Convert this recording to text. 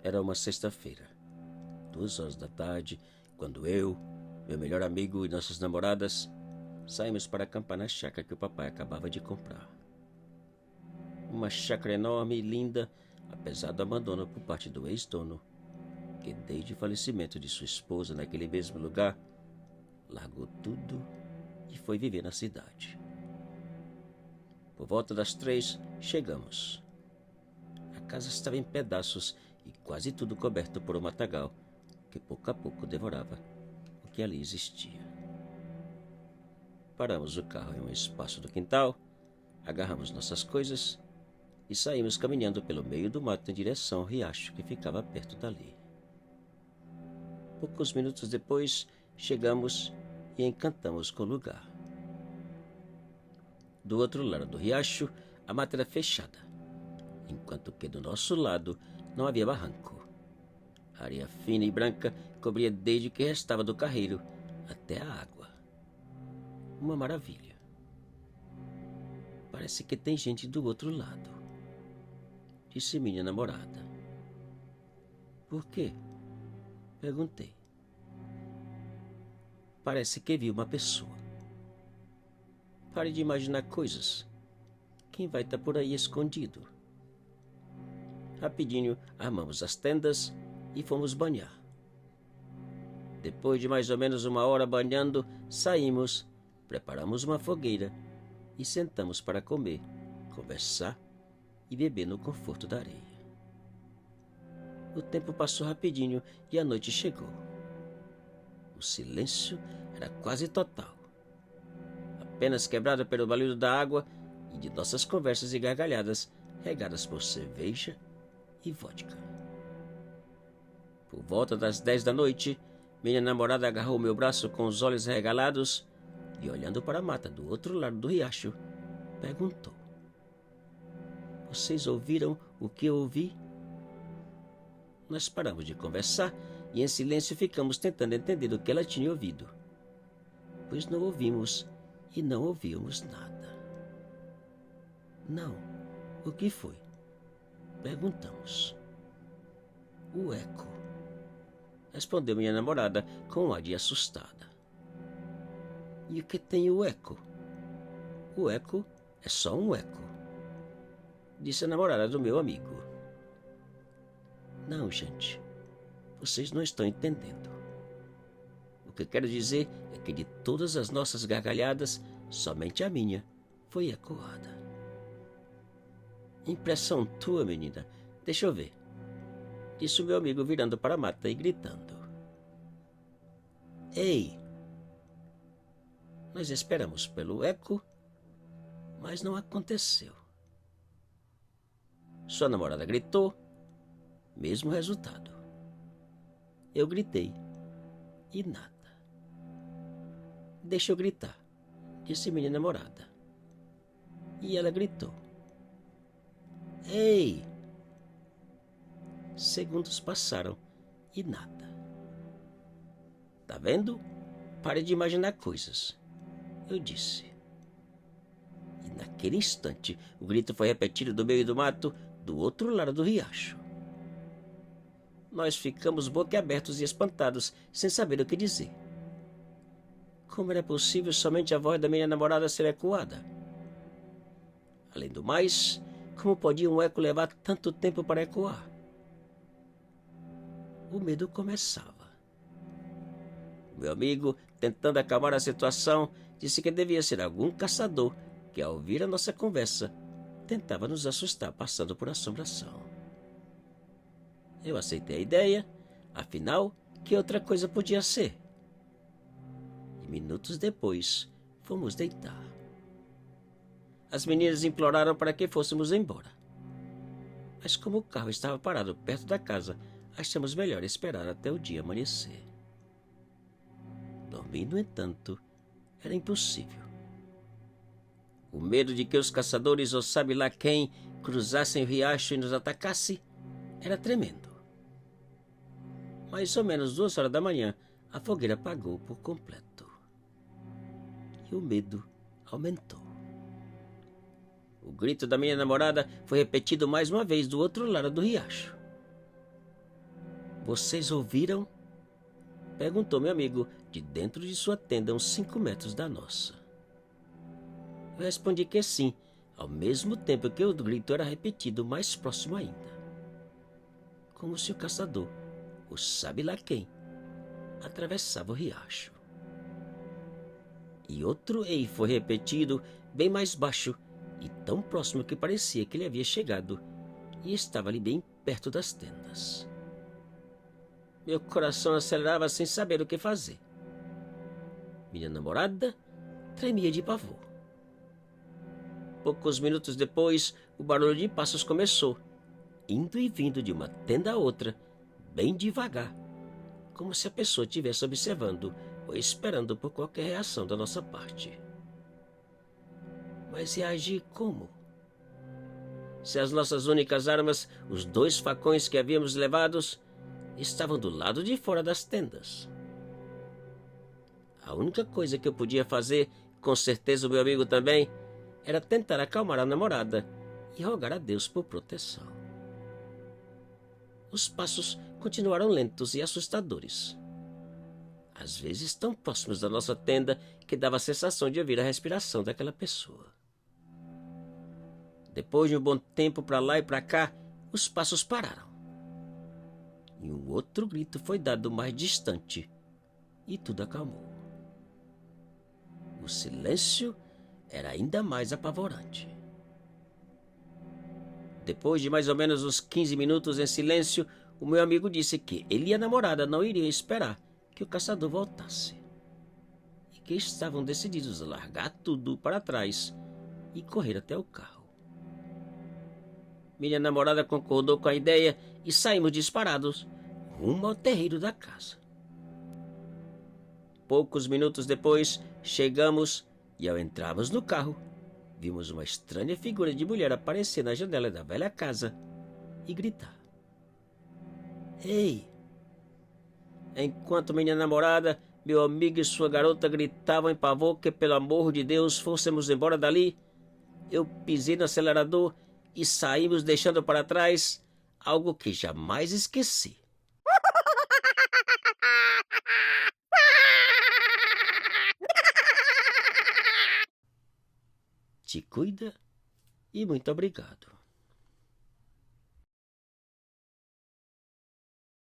Era uma sexta-feira, 2 horas da tarde, quando eu, meu melhor amigo e nossas namoradas saímos para acampar na chácara que o papai acabava de comprar. Uma chácara enorme e linda, apesar do abandono por parte do ex-dono, que desde o falecimento de sua esposa naquele mesmo lugar, largou tudo e foi viver na cidade. Por volta das 3, chegamos. A casa estava em pedaços e quase tudo coberto por um matagal que pouco a pouco devorava o que ali existia. Paramos o carro em um espaço do quintal, agarramos nossas coisas e saímos caminhando pelo meio do mato em direção ao riacho que ficava perto dali. Poucos minutos depois, chegamos e encantamos com o lugar. Do outro lado do riacho, a mata era fechada, enquanto que do nosso lado não havia barranco. A areia fina e branca cobria desde o que restava do carreiro até a água. Uma maravilha. Parece que tem gente do outro lado, disse minha namorada. Por quê? Perguntei. Parece que vi uma pessoa. Pare de imaginar coisas. Quem vai estar por aí escondido? Rapidinho armamos as tendas e fomos banhar. Depois de mais ou menos 1 hora banhando, saímos, preparamos uma fogueira e sentamos para comer, conversar e beber no conforto da areia. O tempo passou rapidinho e a noite chegou. O silêncio era quase total, apenas quebrado pelo barulho da água e de nossas conversas e gargalhadas regadas por cerveja e vodka. Por volta das 10 da noite, minha namorada agarrou meu braço com os olhos regalados e, olhando para a mata do outro lado do riacho, perguntou: Vocês ouviram o que eu ouvi? Nós paramos de conversar e em silêncio ficamos tentando entender o que ela tinha ouvido, pois não ouvimos e não ouvíamos nada. Não, o que foi? Perguntamos. O eco, respondeu minha namorada com um ar de assustada. E o que tem o eco? O eco é só um eco, disse a namorada do meu amigo. Não, gente, vocês não estão entendendo. O que quero dizer é que de todas as nossas gargalhadas, somente a minha foi ecoada. Impressão tua, menina. Deixa eu ver, disse o meu amigo virando para a mata e gritando. Ei! Nós esperamos pelo eco, mas não aconteceu. Sua namorada gritou, mesmo resultado. Eu gritei e nada. Deixa eu gritar, disse minha namorada. E ela gritou. Ei! Segundos passaram e nada. Tá vendo? Pare de imaginar coisas, eu disse. E naquele instante, o grito foi repetido do meio do mato, do outro lado do riacho. Nós ficamos boquiabertos e espantados, sem saber o que dizer. Como era possível somente a voz da minha namorada ser ecoada? Além do mais, como podia um eco levar tanto tempo para ecoar? O medo começava. Meu amigo, tentando acalmar a situação, disse que devia ser algum caçador que, ao ouvir a nossa conversa, tentava nos assustar passando por assombração. Eu aceitei a ideia, afinal, que outra coisa podia ser? E minutos depois, fomos deitar. As meninas imploraram para que fôssemos embora. Mas como o carro estava parado perto da casa, achamos melhor esperar até o dia amanhecer. Dormir, no entanto, era impossível. O medo de que os caçadores ou sabe lá quem cruzassem o riacho e nos atacassem era tremendo. Mais ou menos 2 horas da manhã, a fogueira apagou por completo. E o medo aumentou. O grito da minha namorada foi repetido mais uma vez do outro lado do riacho. Vocês ouviram? Perguntou meu amigo de dentro de sua tenda, uns 5 metros da nossa. Eu respondi que sim, ao mesmo tempo que o grito era repetido mais próximo ainda. Como se o caçador, ou sabe lá quem, atravessava o riacho. E outro ei foi repetido, bem mais baixo e tão próximo que parecia que ele havia chegado e estava ali bem perto das tendas. Meu coração acelerava sem saber o que fazer. Minha namorada tremia de pavor. Poucos minutos depois, o barulho de passos começou, indo e vindo de uma tenda a outra, bem devagar, como se a pessoa estivesse observando ou esperando por qualquer reação da nossa parte. Mas reagir como? Se as nossas únicas armas, os 2 facões que havíamos levados, estavam do lado de fora das tendas. A única coisa que eu podia fazer, com certeza o meu amigo também, era tentar acalmar a namorada e rogar a Deus por proteção. Os passos continuaram lentos e assustadores. Às vezes tão próximos da nossa tenda que dava a sensação de ouvir a respiração daquela pessoa. Depois de um bom tempo para lá e para cá, os passos pararam. E um outro grito foi dado mais distante, e tudo acalmou. O silêncio era ainda mais apavorante. Depois de mais ou menos uns 15 minutos em silêncio, o meu amigo disse que ele e a namorada não iriam esperar que o caçador voltasse, e que estavam decididos a largar tudo para trás e correr até o carro. Minha namorada concordou com a ideia e saímos disparados rumo ao terreiro da casa. Poucos minutos depois, chegamos e, ao entrarmos no carro, vimos uma estranha figura de mulher aparecer na janela da velha casa e gritar: "Ei!" Enquanto minha namorada, meu amigo e sua garota gritavam em pavor que, pelo amor de Deus, fôssemos embora dali, eu pisei no acelerador e saímos deixando para trás algo que jamais esqueci. Te cuida e muito obrigado.